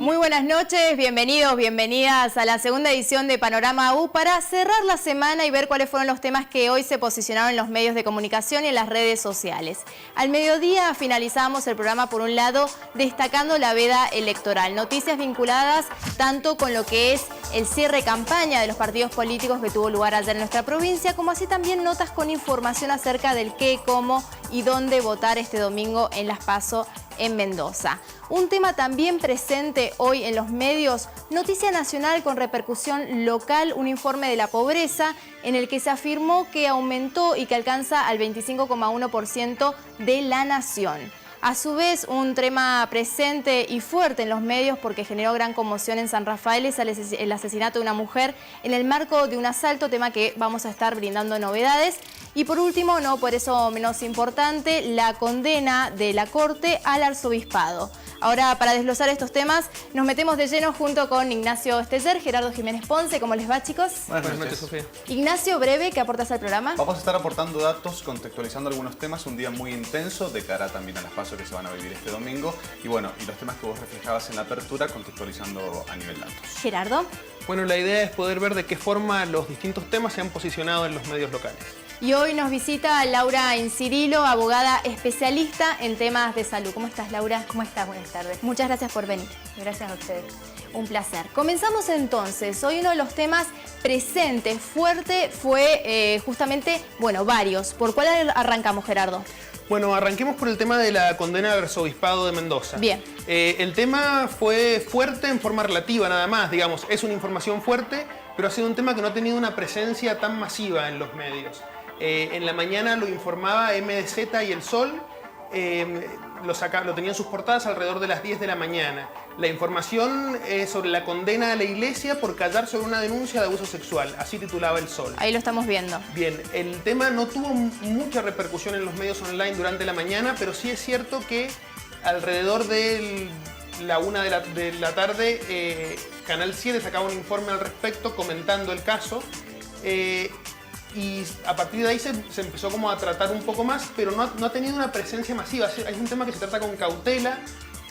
Muy buenas noches, bienvenidos, bienvenidas a la segunda edición de Panorama U para cerrar la semana y ver cuáles fueron los temas que hoy se posicionaron en los medios de comunicación y en las redes sociales. Al mediodía finalizamos el programa por un lado destacando la veda electoral, noticias vinculadas tanto con lo que es el cierre de campaña de los partidos políticos que tuvo lugar ayer en nuestra provincia, como así también notas con información acerca del qué, cómo y dónde votar este domingo en las PASO en Mendoza. Un tema también presente hoy en los medios, noticia nacional con repercusión local, un informe de la pobreza en el que se afirmó que aumentó y que alcanza al 25,1% de la nación. A su vez, un tema presente y fuerte en los medios porque generó gran conmoción en San Rafael es el asesinato de una mujer en el marco de un asalto, tema que vamos a estar brindando novedades. Y por último, no por eso menos importante, la condena de la Corte al arzobispado. Ahora, para desglosar estos temas, nos metemos de lleno junto con Ignacio Esteller, Gerardo Jiménez Ponce. ¿Cómo les va, chicos? Buenas noches, Sofía. Ignacio, breve, ¿qué aportas al programa? Vamos a estar aportando datos, contextualizando algunos temas, un día muy intenso de cara también a las PASO que se van a vivir este domingo. Y bueno, y los temas que vos reflejabas en la apertura, contextualizando a nivel datos. Gerardo. Bueno, la idea es poder ver de qué forma los distintos temas se han posicionado en los medios locales. Y hoy nos visita Laura Incirilo, abogada especialista en temas de salud. ¿Cómo estás, Laura? ¿Cómo estás? Buenas tardes. Muchas gracias por venir. Gracias a ustedes. Un placer. Comenzamos entonces. Hoy uno de los temas presentes, fuerte, fue justamente, bueno, varios. ¿Por cuál arrancamos, Gerardo? Bueno, arranquemos por el tema de la condena al arzobispado de Mendoza. Bien. El tema fue fuerte en forma relativa nada más, digamos. Es una información fuerte, pero ha sido un tema que no ha tenido una presencia tan masiva en los medios. En la mañana lo informaba MDZ y El Sol, lo tenían sus portadas alrededor de las 10 de la mañana. La información sobre la condena a la iglesia por callar sobre una denuncia de abuso sexual, así titulaba El Sol. Ahí lo estamos viendo. Bien, el tema no tuvo mucha repercusión en los medios online durante la mañana, pero sí es cierto que alrededor de la 1 de la tarde, Canal 7 sacaba un informe al respecto comentando el caso. Y a partir de ahí se empezó como a tratar un poco más, pero no ha tenido una presencia masiva. Es un tema que se trata con cautela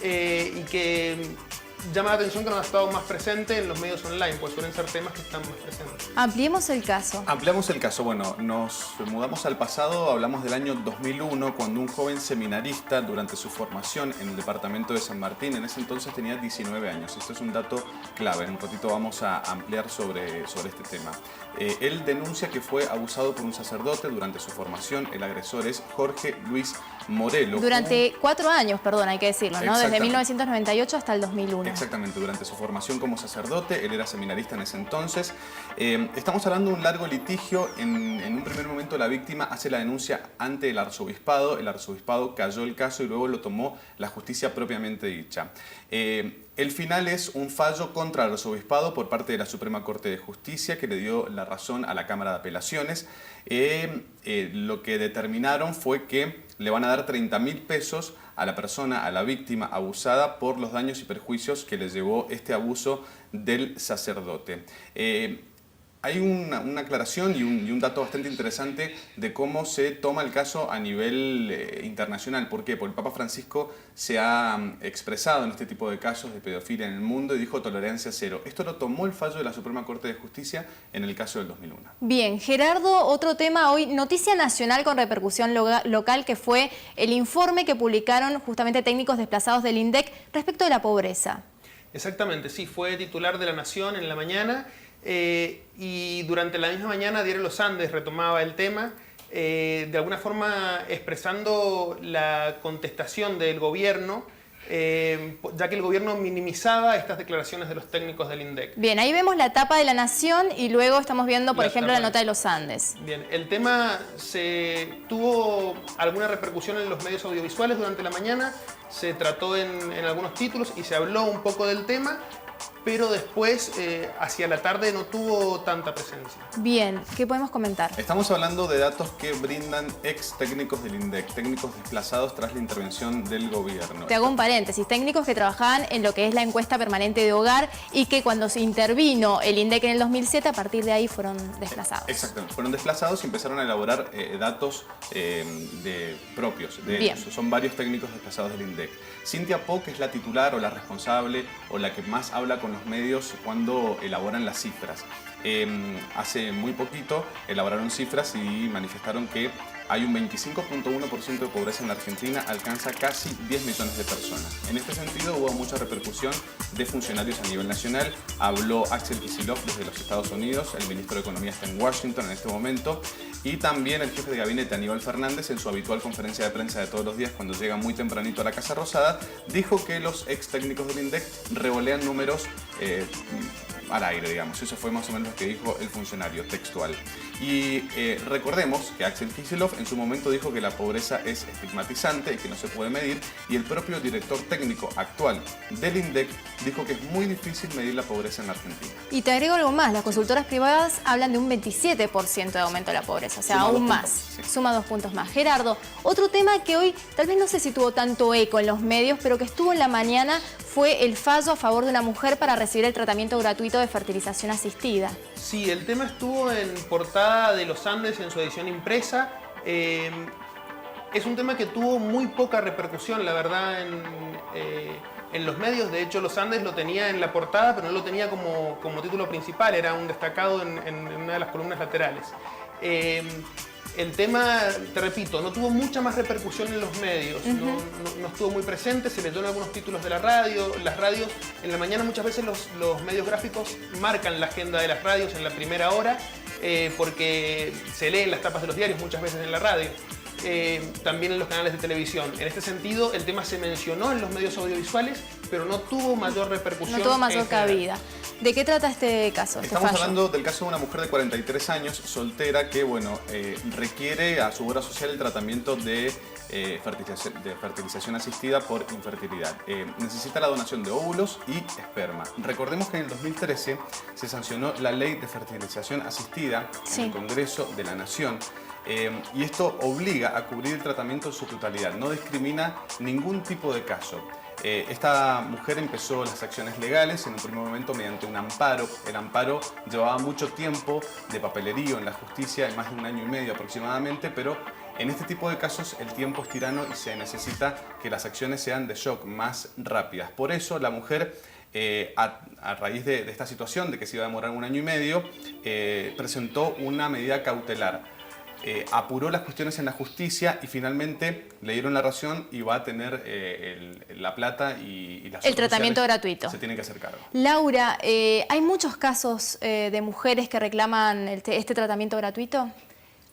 y que llama la atención que no ha estado más presente en los medios online, pues suelen ser temas que están más presentes. Ampliemos el caso. Ampliamos el caso. Bueno, nos mudamos al pasado, hablamos del año 2001, cuando un joven seminarista, durante su formación en el departamento de San Martín, en ese entonces tenía 19 años. Esto es un dato clave. En un ratito vamos a ampliar sobre este tema. Él denuncia que fue abusado por un sacerdote durante su formación. El agresor es Jorge Luis Morelo. Durante 4 años, perdón, hay que decirlo, ¿no? Desde 1998 hasta el 2001. Exactamente, durante su formación como sacerdote, él era seminarista en ese entonces. Estamos hablando de un largo litigio. En un primer momento la víctima hace la denuncia ante el arzobispado cayó el caso y luego lo tomó la justicia propiamente dicha. El final es un fallo contra el arzobispado por parte de la Suprema Corte de Justicia que le dio la razón a la Cámara de Apelaciones. Lo que determinaron fue que le van a dar 30.000 pesos a la persona, a la víctima abusada por los daños y perjuicios que le llevó este abuso del sacerdote. Hay una aclaración y un dato bastante interesante de cómo se toma el caso a nivel internacional. ¿Por qué? Porque el Papa Francisco se ha expresado en este tipo de casos de pedofilia en el mundo y dijo tolerancia cero. Esto lo tomó el fallo de la Suprema Corte de Justicia en el caso del 2001. Bien, Gerardo, otro tema hoy, noticia nacional con repercusión local, que fue el informe que publicaron justamente técnicos desplazados del INDEC respecto de la pobreza. Exactamente, sí, fue titular de La Nación en la mañana. Y durante la misma mañana Diario Los Andes retomaba el tema, de alguna forma expresando la contestación del gobierno, ya que el gobierno minimizaba estas declaraciones de los técnicos del INDEC. Bien, ahí vemos la tapa de La Nación y luego estamos viendo, por ejemplo, la nota de Los Andes. Bien, el tema tuvo alguna repercusión en los medios audiovisuales durante la mañana, se trató en algunos títulos y se habló un poco del tema. pero después, hacia la tarde, no tuvo tanta presencia. Bien, ¿qué podemos comentar? Estamos hablando de datos que brindan ex técnicos del INDEC, técnicos desplazados tras la intervención del gobierno. Te hago un paréntesis, técnicos que trabajaban en lo que es la encuesta permanente de hogar y que cuando se intervino el INDEC en el 2007, a partir de ahí fueron desplazados. Exactamente, fueron desplazados y empezaron a elaborar datos propios de ellos. Son varios técnicos desplazados del INDEC. Cintia Poc es la titular o la responsable o la que más habla con los medios cuando elaboran las cifras. Hace muy poquito elaboraron cifras y manifestaron que hay un 25.1% de pobreza en la Argentina, alcanza casi 10 millones de personas. En este sentido hubo mucha repercusión de funcionarios a nivel nacional. Habló Axel Kicillof desde los Estados Unidos, el ministro de Economía está en Washington en este momento, y también el jefe de gabinete Aníbal Fernández en su habitual conferencia de prensa de todos los días cuando llega muy tempranito a la Casa Rosada, dijo que los ex técnicos del INDEC revolean números al aire, digamos. Eso fue más o menos lo que dijo el funcionario textual. Y recordemos que Axel Kicillof en su momento dijo que la pobreza es estigmatizante y que no se puede medir, y el propio director técnico actual del INDEC dijo que es muy difícil medir la pobreza en la Argentina. Y te agrego algo más, las consultoras privadas hablan de un 27% de aumento de la pobreza, o sea, aún más. Sí. Suma 2 puntos más. Gerardo, otro tema que hoy tal vez no sé si tuvo tanto eco en los medios, pero que estuvo en la mañana fue el fallo a favor de una mujer para recibir el tratamiento gratuito de fertilización asistida. Sí, el tema estuvo en portada de Los Andes en su edición impresa. Es un tema que tuvo muy poca repercusión, la verdad, en los medios. De hecho, Los Andes lo tenía en la portada, pero no lo tenía como título principal, era un destacado en una de las columnas laterales. El tema, te repito, no tuvo mucha más repercusión en los medios, no estuvo muy presente, se leyó en algunos títulos de la radio. Las radios, en la mañana muchas veces los medios gráficos marcan la agenda de las radios en la primera hora, porque se leen las tapas de los diarios muchas veces en la radio. También en los canales de televisión. En este sentido, el tema se mencionó en los medios audiovisuales, pero no tuvo mayor repercusión. No tuvo mayor cabida. ¿De qué trata este caso? Estamos hablando del caso de una mujer de 43 años, soltera, que requiere a su obra social el tratamiento de fertilización asistida por infertilidad. Necesita la donación de óvulos y esperma. Recordemos que en el 2013 se sancionó la ley de fertilización asistida en el Congreso de la Nación. Y esto obliga a cubrir el tratamiento en su totalidad, no discrimina ningún tipo de caso. Esta mujer empezó las acciones legales en un primer momento mediante un amparo. El amparo llevaba mucho tiempo de papelerío en la justicia, más de 1 año y medio aproximadamente, pero en este tipo de casos el tiempo es tirano y se necesita que las acciones sean de shock, más rápidas. Por eso la mujer, a raíz de esta situación de que se iba a demorar 1 año y medio, presentó una medida cautelar. Apuró las cuestiones en la justicia y finalmente le dieron la razón y va a tener la plata y las el tratamiento gratuito. Se tiene que hacer cargo. Laura, ¿hay muchos casos de mujeres que reclaman este tratamiento gratuito?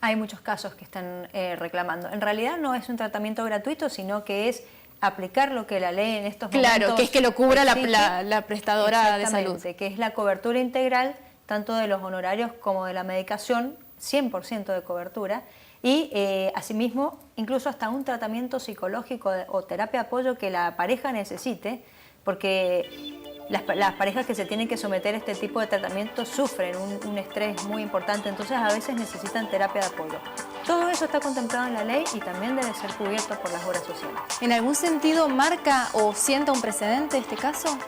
Hay muchos casos que están reclamando. En realidad no es un tratamiento gratuito, sino que es aplicar lo que la ley en estos momentos... Claro, que es que lo cubra la prestadora de salud. Que es la cobertura integral, tanto de los honorarios como de la medicación, 100% de cobertura, y asimismo incluso hasta un tratamiento psicológico o terapia de apoyo que la pareja necesite, porque las parejas que se tienen que someter a este tipo de tratamiento sufren un estrés muy importante, entonces a veces necesitan terapia de apoyo. Todo eso está contemplado en la ley y también debe ser cubierto por las obras sociales. ¿En algún sentido marca o sienta un precedente este caso?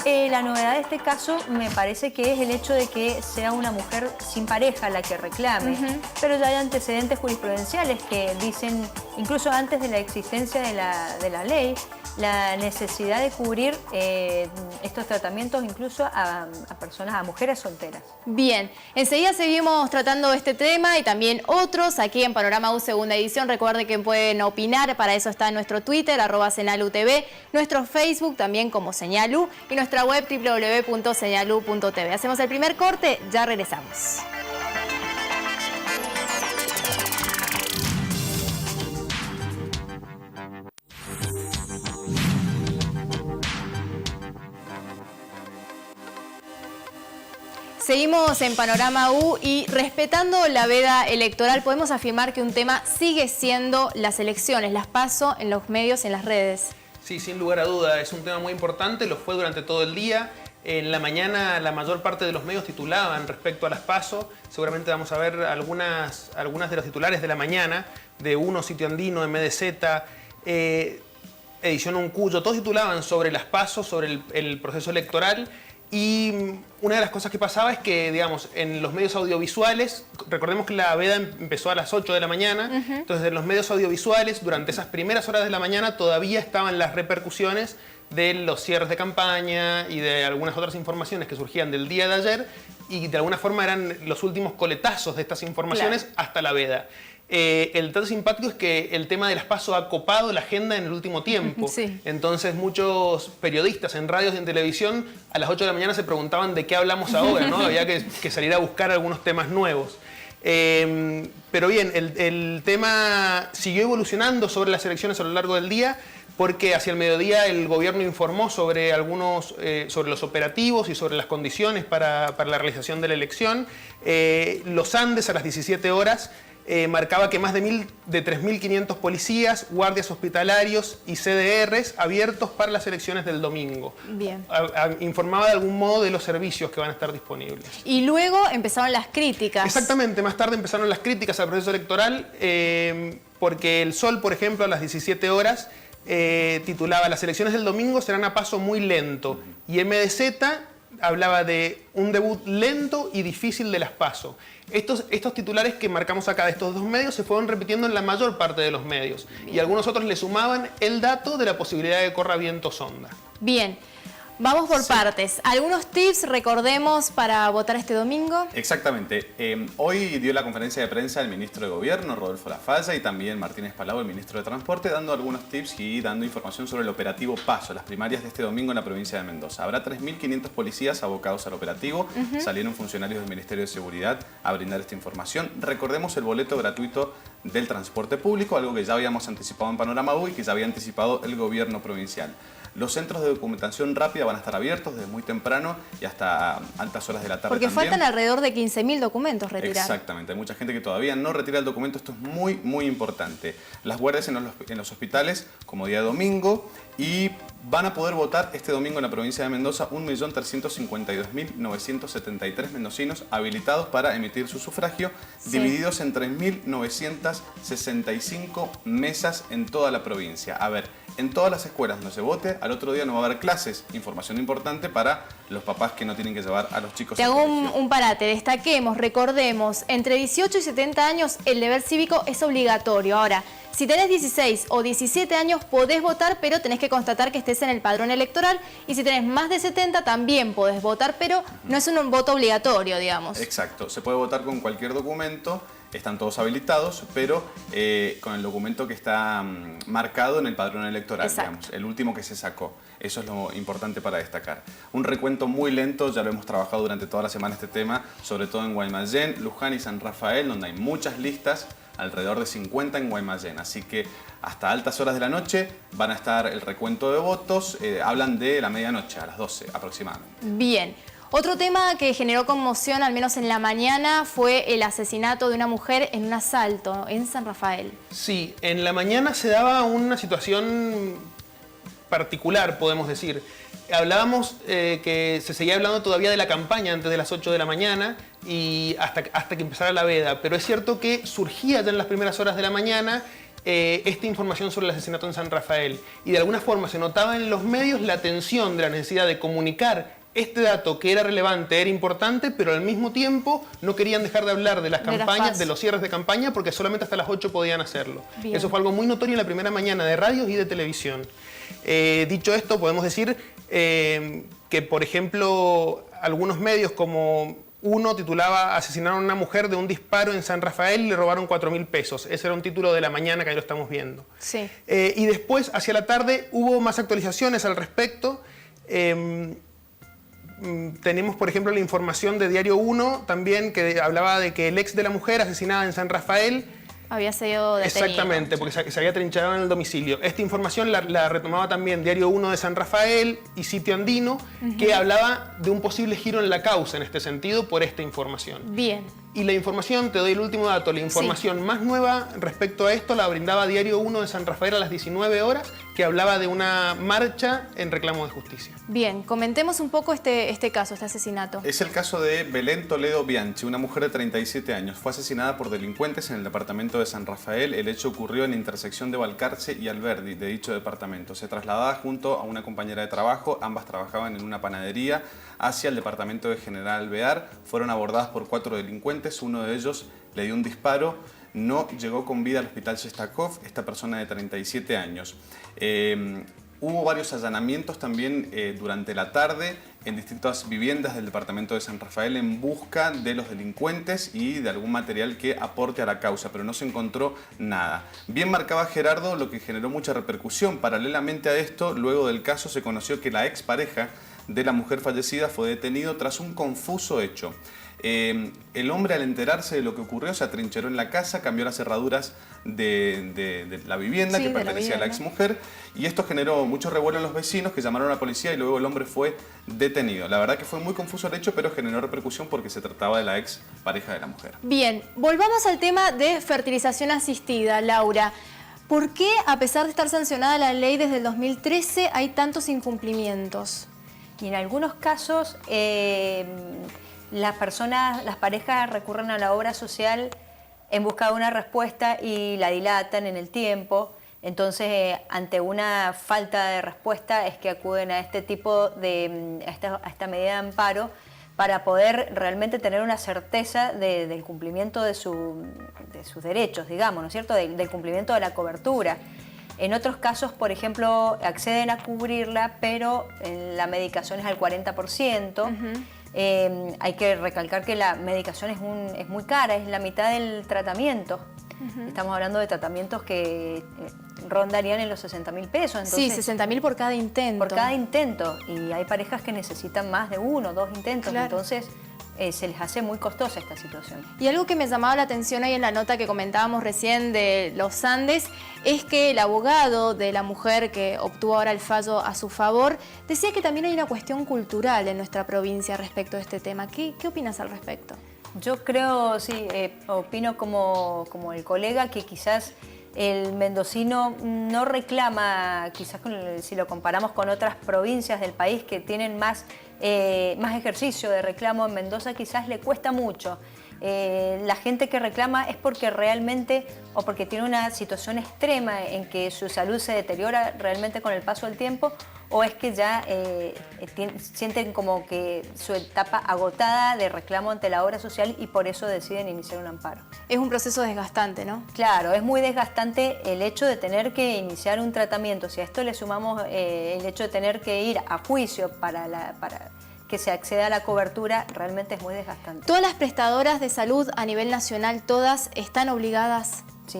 La novedad de este caso me parece que es el hecho de que sea una mujer sin pareja la que reclame, pero ya hay antecedentes jurisprudenciales que dicen, incluso antes de la existencia de la ley, la necesidad de cubrir estos tratamientos incluso a personas, a mujeres solteras. Bien, enseguida seguimos tratando este tema y también otros aquí en Panorama U Segunda Edición. Recuerden que pueden opinar, para eso está nuestro Twitter, @SeñalUTV, nuestro Facebook también como Señalu y nuestra web www.señalu.tv. Hacemos el primer corte, ya regresamos. Seguimos en Panorama U y respetando la veda electoral, podemos afirmar que un tema sigue siendo las elecciones, las PASO en los medios y en las redes. Sí, sin lugar a duda, es un tema muy importante, lo fue durante todo el día. En la mañana la mayor parte de los medios titulaban respecto a las PASO. Seguramente vamos a ver algunas de los titulares de la mañana, de Uno, Sitio Andino, MDZ, Edición Uncuyo. Todos titulaban sobre las PASO, sobre el proceso electoral. Y una de las cosas que pasaba es que, digamos, en los medios audiovisuales, recordemos que la veda empezó a las 8 de la mañana, entonces en los medios audiovisuales, durante esas primeras horas de la mañana, todavía estaban las repercusiones de los cierres de campaña y de algunas otras informaciones que surgían del día de ayer, y de alguna forma eran los últimos coletazos de estas informaciones hasta la veda. El dato simpático es que el tema de las PASO ha copado la agenda en el último tiempo. Sí. Entonces muchos periodistas en radios y en televisión a las 8 de la mañana se preguntaban de qué hablamos ahora, ¿no? Había que salir a buscar algunos temas nuevos. Pero bien, el tema siguió evolucionando sobre las elecciones a lo largo del día, porque hacia el mediodía el gobierno informó sobre sobre los operativos y sobre las condiciones para la realización de la elección. Los Andes a las 17 horas marcaba que más de 3.500 policías, guardias hospitalarios y CDRs abiertos para las elecciones del domingo. Bien. Informaba de algún modo de los servicios que van a estar disponibles. Y luego empezaron las críticas. Exactamente, más tarde empezaron las críticas al proceso electoral, porque El Sol, por ejemplo, a las 17 horas titulaba: las elecciones del domingo serán a paso muy lento, y MDZ hablaba de un debut lento y difícil de las PASO. Estos titulares que marcamos acá de estos dos medios se fueron repitiendo en la mayor parte de los medios. Bien. Y algunos otros le sumaban el dato de la posibilidad de que corra viento sonda. Bien. Vamos por partes. ¿Algunos tips, recordemos, para votar este domingo? Exactamente. Hoy dio la conferencia de prensa el ministro de Gobierno, Rodolfo Lafalla, y también Martínez Palau, el ministro de Transporte, dando algunos tips y dando información sobre el operativo PASO, las primarias de este domingo en la provincia de Mendoza. Habrá 3.500 policías abocados al operativo. Salieron funcionarios del Ministerio de Seguridad a brindar esta información. Recordemos el boleto gratuito del transporte público, algo que ya habíamos anticipado en Panorama U y que ya había anticipado el gobierno provincial. Los centros de documentación rápida van a estar abiertos desde muy temprano y hasta altas horas de la tarde. Porque también faltan alrededor de 15.000 documentos retirar. Exactamente, hay mucha gente que todavía no retira el documento, esto es muy, muy importante. Las guardias en los hospitales como día domingo, y van a poder votar este domingo en la provincia de Mendoza 1.352.973 mendocinos habilitados para emitir su sufragio, divididos en 3.965 mesas en toda la provincia. A ver, en todas las escuelas donde se vote, al otro día no va a haber clases. Información importante para los papás que no tienen que llevar a los chicos. Te hago un parate, destaquemos, recordemos, entre 18 y 70 años el deber cívico es obligatorio. Ahora, si tenés 16 o 17 años podés votar, pero tenés que constatar que estés en el padrón electoral. Y si tenés más de 70 también podés votar, pero no es un voto obligatorio, digamos. Exacto, se puede votar con cualquier documento. Están todos habilitados, pero con el documento que está marcado en el padrón electoral, digamos, el último que se sacó. Eso es lo importante para destacar. Un recuento muy lento, ya lo hemos trabajado durante toda la semana este tema, sobre todo en Guaymallén, Luján y San Rafael, donde hay muchas listas, alrededor de 50 en Guaymallén. Así que hasta altas horas de la noche van a estar el recuento de votos, hablan de la medianoche, a las 12 aproximadamente. Bien. Otro tema que generó conmoción, al menos en la mañana, fue el asesinato de una mujer en un asalto en San Rafael. Sí, en la mañana se daba una situación particular, podemos decir. Hablábamos que se seguía hablando todavía de la campaña antes de las 8 de la mañana y hasta que empezara la veda, pero es cierto que surgía ya en las primeras horas de la mañana esta información sobre el asesinato en San Rafael, y de alguna forma se notaba en los medios la tensión de la necesidad de comunicar este dato que era relevante, era importante, pero al mismo tiempo no querían dejar de hablar de las campañas, de los cierres de campaña, porque solamente hasta las 8 podían hacerlo. Bien. Eso fue algo muy notorio en la primera mañana de radios y de televisión. Dicho esto, podemos decir que, por ejemplo, algunos medios como Uno titulaba: asesinaron a una mujer de un disparo en San Rafael y le robaron 4.000 pesos. Ese era un título de la mañana que ahí lo estamos viendo. Sí. Y después, hacia la tarde, hubo más actualizaciones al respecto. Tenemos, por ejemplo, la información de Diario 1 también, que hablaba de que el ex de la mujer asesinada en San Rafael había sido detenido. Exactamente, porque se había trinchado en el domicilio. Esta información la retomaba también Diario 1 de San Rafael y Sitio Andino, que hablaba de un posible giro en la causa en este sentido por esta información. Bien. Y la información, te doy el último dato, la información más nueva respecto a esto la brindaba Diario 1 de San Rafael a las 19 horas, que hablaba de una marcha en reclamo de justicia. Bien, comentemos un poco este caso, este asesinato. Es el caso de Belén Toledo Bianchi, una mujer de 37 años. Fue asesinada por delincuentes en el departamento de San Rafael. El hecho ocurrió en la intersección de Balcarce y Alberdi, de dicho departamento. Se trasladaba junto a una compañera de trabajo, ambas trabajaban en una panadería, hacia el departamento de General Alvear. Fueron abordadas por 4 delincuentes, uno de ellos le dio un disparo. No llegó con vida al hospital Shestakov, esta persona de 37 años. Hubo varios allanamientos también durante la tarde en distintas viviendas del departamento de San Rafael en busca de los delincuentes y de algún material que aporte a la causa, pero no se encontró nada. Bien marcaba Gerardo, lo que generó mucha repercusión. Paralelamente a esto, luego del caso se conoció que la expareja de la mujer fallecida fue detenido tras un confuso hecho. El hombre, al enterarse de lo que ocurrió, se atrincheró en la casa, cambió las cerraduras de la vivienda que pertenecía a la exmujer, y esto generó mucho revuelo en los vecinos, que llamaron a la policía, y luego el hombre fue detenido. La verdad que fue muy confuso el hecho, pero generó repercusión porque se trataba de la ex pareja de la mujer. Bien, volvamos al tema de fertilización asistida, Laura. ¿Por qué, a pesar de estar sancionada la ley desde el 2013, hay tantos incumplimientos? Y en algunos casos las parejas recurren a la obra social en busca de una respuesta y la dilatan en el tiempo. Entonces, ante una falta de respuesta es que acuden a este tipo de, a esta medida de amparo para poder realmente tener una certeza del cumplimiento de sus derechos, digamos, ¿no es cierto?, del cumplimiento de la cobertura. En otros casos, por ejemplo, acceden a cubrirla, pero la medicación es al 40%. Hay que recalcar que la medicación es muy cara, es la mitad del tratamiento. Estamos hablando de tratamientos que rondarían en los 60.000 pesos. Entonces, sí, 60.000 por cada intento. Por cada intento. Y hay parejas que necesitan más de 1 o 2 intentos. Claro. Entonces se les hace muy costosa esta situación. Y algo que me llamaba la atención ahí en la nota que comentábamos recién de los Andes es que el abogado de la mujer que obtuvo ahora el fallo a su favor decía que también hay una cuestión cultural en nuestra provincia respecto a este tema. ¿Qué opinas al respecto? Yo creo, sí, opino como el colega que quizás el mendocino no reclama, quizás si lo comparamos con otras provincias del país que tienen más ejercicio de reclamo, en Mendoza quizás le cuesta mucho. La gente que reclama es porque realmente o porque tiene una situación extrema en que su salud se deteriora realmente con el paso del tiempo, o es que ya sienten como que su etapa agotada de reclamo ante la obra social y por eso deciden iniciar un amparo. Es un proceso desgastante, ¿no? Claro, es muy desgastante el hecho de tener que iniciar un tratamiento. Si a esto le sumamos el hecho de tener que ir a juicio para que se acceda a la cobertura, realmente es muy desgastante. ¿Todas las prestadoras de salud a nivel nacional, todas están obligadas? Sí,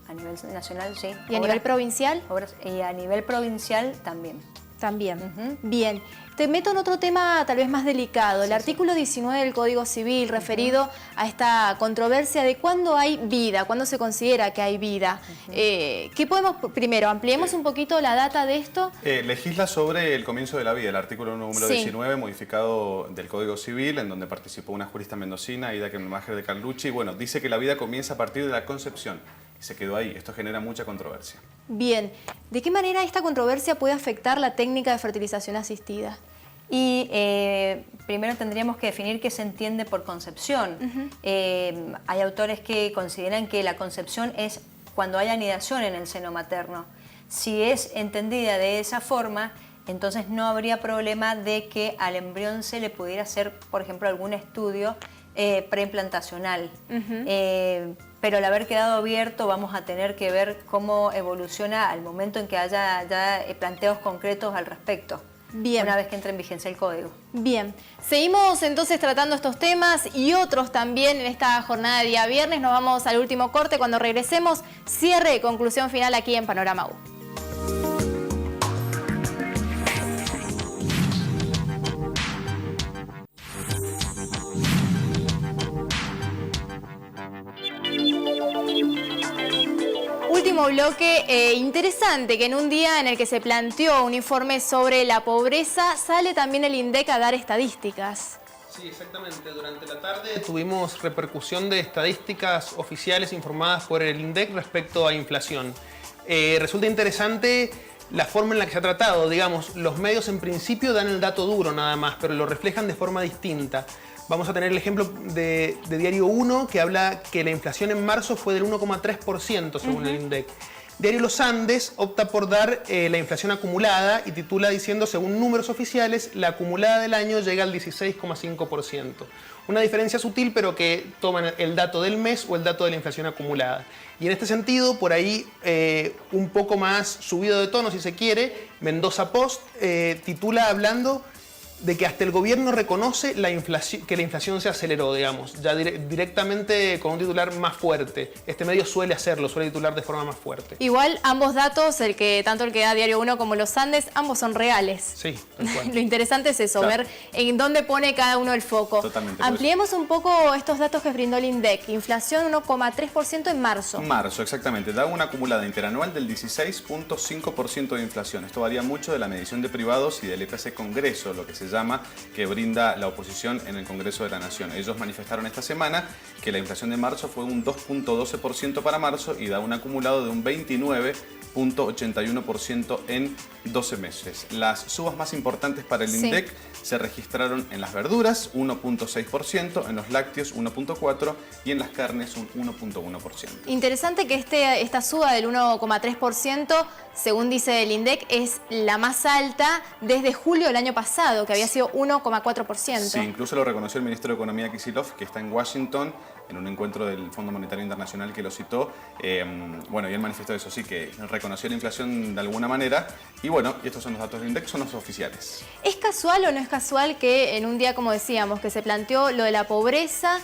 a nivel nacional sí. ¿Y a nivel provincial? Y a nivel provincial también. También. Bien. Te meto en otro tema tal vez más delicado. El artículo 19 del Código Civil referido a esta controversia de cuándo hay vida, cuándo se considera que hay vida. ¿Qué podemos, primero, ampliemos un poquito la data de esto? Legisla sobre el comienzo de la vida, el artículo número 19, modificado del Código Civil, en donde participó una jurista mendocina, Aida Kenemacher de Carlucci. Bueno, dice que la vida comienza a partir de la concepción. Y se quedó ahí. Esto genera mucha controversia. Bien. ¿De qué manera esta controversia puede afectar la técnica de fertilización asistida? Y primero tendríamos que definir qué se entiende por concepción. Hay autores que consideran que la concepción es cuando hay anidación en el seno materno. Si es entendida de esa forma, entonces no habría problema de que al embrión se le pudiera hacer, por ejemplo, algún estudio preimplantacional. Pero al haber quedado abierto vamos a tener que ver cómo evoluciona al momento en que haya ya planteos concretos al respecto. Bien. Una vez que entre en vigencia el código. Bien. Seguimos entonces tratando estos temas y otros también en esta jornada de día viernes. Nos vamos al último corte. Cuando regresemos, cierre y conclusión final aquí en Panorama U. Último bloque interesante, que en un día en el que se planteó un informe sobre la pobreza, sale también el INDEC a dar estadísticas. Sí, exactamente. Durante la tarde tuvimos repercusión de estadísticas oficiales informadas por el INDEC respecto a inflación. Resulta interesante la forma en la que se ha tratado. Digamos, los medios en principio dan el dato duro nada más, pero lo reflejan de forma distinta. Vamos a tener el ejemplo de Diario 1, que habla que la inflación en marzo fue del 1,3% según el INDEC. Diario Los Andes opta por dar la inflación acumulada y titula diciendo, según números oficiales, la acumulada del año llega al 16,5%. Una diferencia sutil, pero que toman el dato del mes o el dato de la inflación acumulada. Y en este sentido, por ahí, un poco más subido de tono, si se quiere, Mendoza Post titula hablando de que hasta el gobierno reconoce que la inflación se aceleró, digamos, ya directamente con un titular más fuerte. Este medio suele hacerlo, suele titular de forma más fuerte. Igual ambos datos, tanto el que da Diario 1 como Los Andes, ambos son reales. Sí, tal cual. Lo interesante es eso, Claro. ver en dónde pone cada uno el foco. Totalmente. Ampliemos un poco estos datos que brindó el INDEC. Inflación 1,3% en marzo. Marzo, exactamente. Da una acumulada interanual del 16,5% de inflación. Esto varía mucho de la medición de privados y del IPC Congreso, lo que se llama, que brinda la oposición en el Congreso de la Nación. Ellos manifestaron esta semana que la inflación de marzo fue un 2,12% para marzo y da un acumulado de un 29,81% en 12 meses. Las subas más importantes para el INDEC se registraron en las verduras, 1,6%, en los lácteos, 1,4% y en las carnes, un 1,1%. Interesante que esta suba del 1,3%, según dice el INDEC, es la más alta desde julio del año pasado, que había sido 1,4%. Sí, incluso lo reconoció el ministro de Economía Kicillof, que está en Washington, en un encuentro del Fondo Monetario Internacional que lo citó. Bueno, y él manifestó eso, sí, que reconoció la inflación de alguna manera. Y bueno, y estos son los datos del INDEC, son los oficiales. ¿Es casual o no es casual que en un día, como decíamos, que se planteó lo de la pobreza,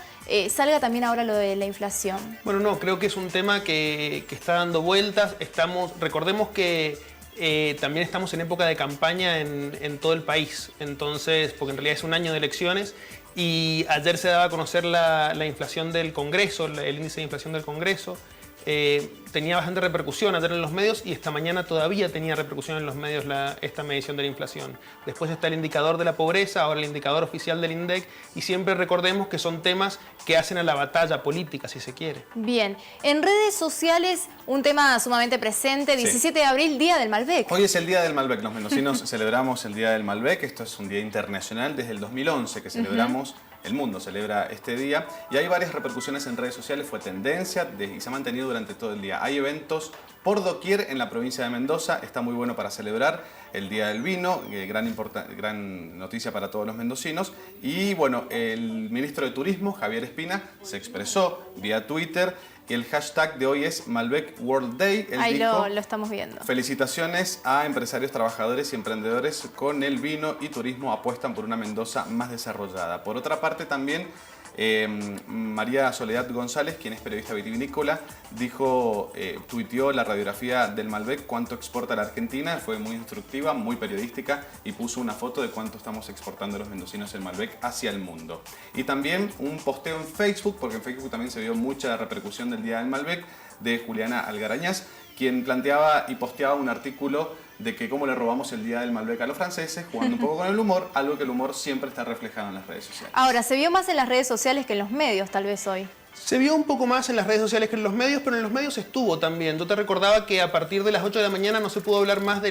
salga también ahora lo de la inflación? Bueno, no, creo que es un tema que está dando vueltas. Recordemos que también estamos en época de campaña en todo el país, entonces, porque en realidad es un año de elecciones y ayer se daba a conocer la inflación del Congreso, el índice de inflación del Congreso. Tenía bastante repercusión ayer en los medios y esta mañana todavía tenía repercusión en los medios esta medición de la inflación. Después está el indicador de la pobreza, ahora el indicador oficial del INDEC, y siempre recordemos que son temas que hacen a la batalla política, si se quiere. Bien, en redes sociales un tema sumamente presente, 17 de abril, Día del Malbec. Hoy es el Día del Malbec, los mendocinos celebramos el Día del Malbec. Esto es un día internacional desde el 2011 que celebramos. El mundo celebra este día y hay varias repercusiones en redes sociales, fue tendencia y se ha mantenido durante todo el día. Hay eventos por doquier en la provincia de Mendoza, está muy bueno para celebrar el Día del Vino, gran noticia para todos los mendocinos. Y bueno, el ministro de Turismo, Javier Espina, se expresó vía Twitter. El hashtag de hoy es Malbec World Day. Él Ahí dijo, lo estamos viendo. felicitaciones a empresarios, trabajadores y emprendedores con el vino y turismo apuestan por una Mendoza más desarrollada. Por otra parte también María Soledad González, quien es periodista vitivinícola, tuiteó la radiografía del Malbec, cuánto exporta la Argentina, fue muy instructiva, muy periodística y puso una foto de cuánto estamos exportando los mendocinos el Malbec hacia el mundo. Y también un posteo en Facebook, porque en Facebook también se vio mucha repercusión del Día del Malbec, de Juliana Algarañaz, quien planteaba y posteaba un artículo de que cómo le robamos el Día del Malbec a los franceses, jugando un poco con el humor, algo que el humor siempre está reflejado en las redes sociales. Ahora, se vio más en las redes sociales que en los medios, tal vez hoy. Se vio un poco más en las redes sociales que en los medios, pero en los medios estuvo también. Yo te recordaba que a partir de las 8 de la mañana no se pudo hablar más de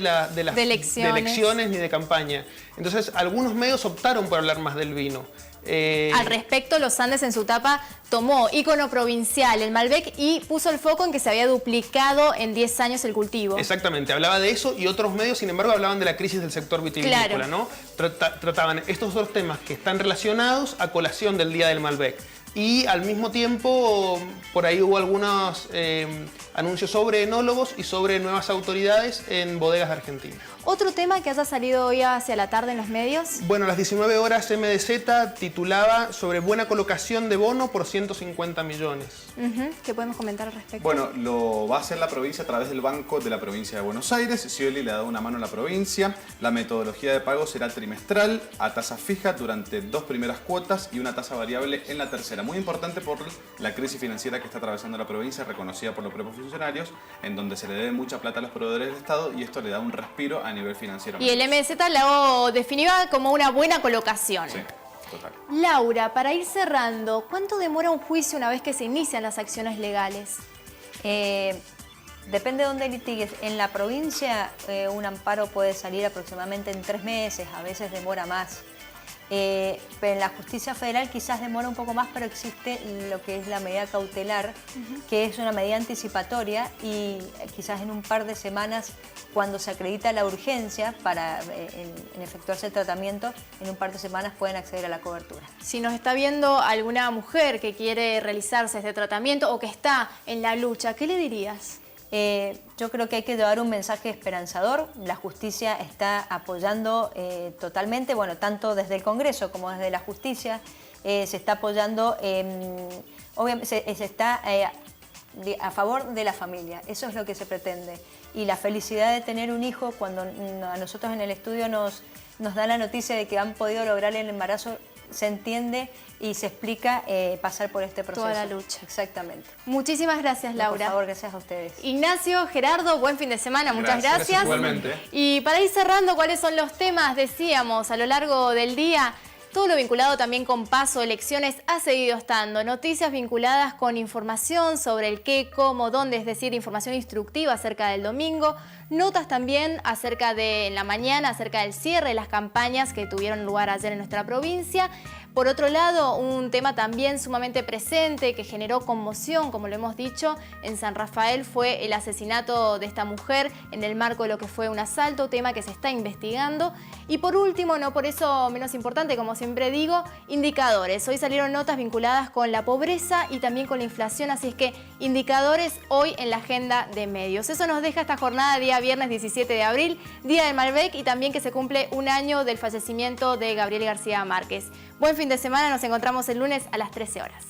elecciones ni de campaña. Entonces, algunos medios optaron por hablar más del vino. Al respecto, Los Andes en su tapa tomó ícono provincial, el Malbec, y puso el foco en que se había duplicado en 10 años el cultivo. Exactamente, hablaba de eso y otros medios, sin embargo, hablaban de la crisis del sector vitivinícola, Claro. ¿no? Trataban estos dos temas que están relacionados a colación del Día del Malbec. Y al mismo tiempo, por ahí hubo algunos anuncios sobre enólogos y sobre nuevas autoridades en bodegas de Argentina. ¿Otro tema que haya salido hoy hacia la tarde en los medios? Bueno, a las 19 horas MDZ titulaba sobre buena colocación de bono por 150 millones. ¿Qué podemos comentar al respecto? Bueno, lo va a hacer la provincia a través del Banco de la Provincia de Buenos Aires. Scioli le ha dado una mano a la provincia. La metodología de pago será trimestral, a tasa fija durante 2 primeras cuotas y una tasa variable en la tercera. Muy importante por la crisis financiera que está atravesando la provincia, reconocida por los propios funcionarios, en donde se le debe mucha plata a los proveedores del Estado y esto le da un respiro a nivel financiero. Y el MDZ lo definió como una buena colocación. Sí. total. Laura, para ir cerrando, ¿cuánto demora un juicio una vez que se inician las acciones legales? Depende de dónde litigues. En la provincia un amparo puede salir aproximadamente en 3 meses, a veces demora más. Pero en la justicia federal quizás demora un poco más, pero existe lo que es la medida cautelar, que es una medida anticipatoria y quizás en un par de semanas, cuando se acredita la urgencia para en efectuarse el tratamiento, en un par de semanas pueden acceder a la cobertura. Si nos está viendo alguna mujer que quiere realizarse este tratamiento o que está en la lucha, ¿qué le dirías? Yo creo que hay que llevar un mensaje esperanzador. La justicia está apoyando totalmente, bueno, tanto desde el Congreso como desde la justicia, se está apoyando, obviamente se está a favor de la familia, eso es lo que se pretende. Y la felicidad de tener un hijo, cuando a nosotros en el estudio nos da la noticia de que han podido lograr el embarazo, se entiende y se explica pasar por este proceso. Toda la lucha. Exactamente. Muchísimas gracias, Laura. Por favor, gracias a ustedes. Ignacio, Gerardo, buen fin de semana, muchas gracias. Igualmente. Y para ir cerrando, ¿cuáles son los temas? Decíamos a lo largo del día, todo lo vinculado también con Paso Elecciones ha seguido estando. Noticias vinculadas con información sobre el qué, cómo, dónde, es decir, información instructiva acerca del domingo. Notas también acerca de, en la mañana, acerca del cierre de las campañas que tuvieron lugar ayer en nuestra provincia. Por otro lado, un tema también sumamente presente que generó conmoción, como lo hemos dicho, en San Rafael fue el asesinato de esta mujer en el marco de lo que fue un asalto, tema que se está investigando. Y por último, no por eso menos importante, como siempre digo, indicadores. Hoy salieron notas vinculadas con la pobreza y también con la inflación, así es que indicadores hoy en la agenda de medios. Eso nos deja esta jornada día viernes 17 de abril, Día del Malbec, y también que se cumple un año del fallecimiento de Gabriel García Márquez. Buen fin de semana, nos encontramos el lunes a las 13 horas.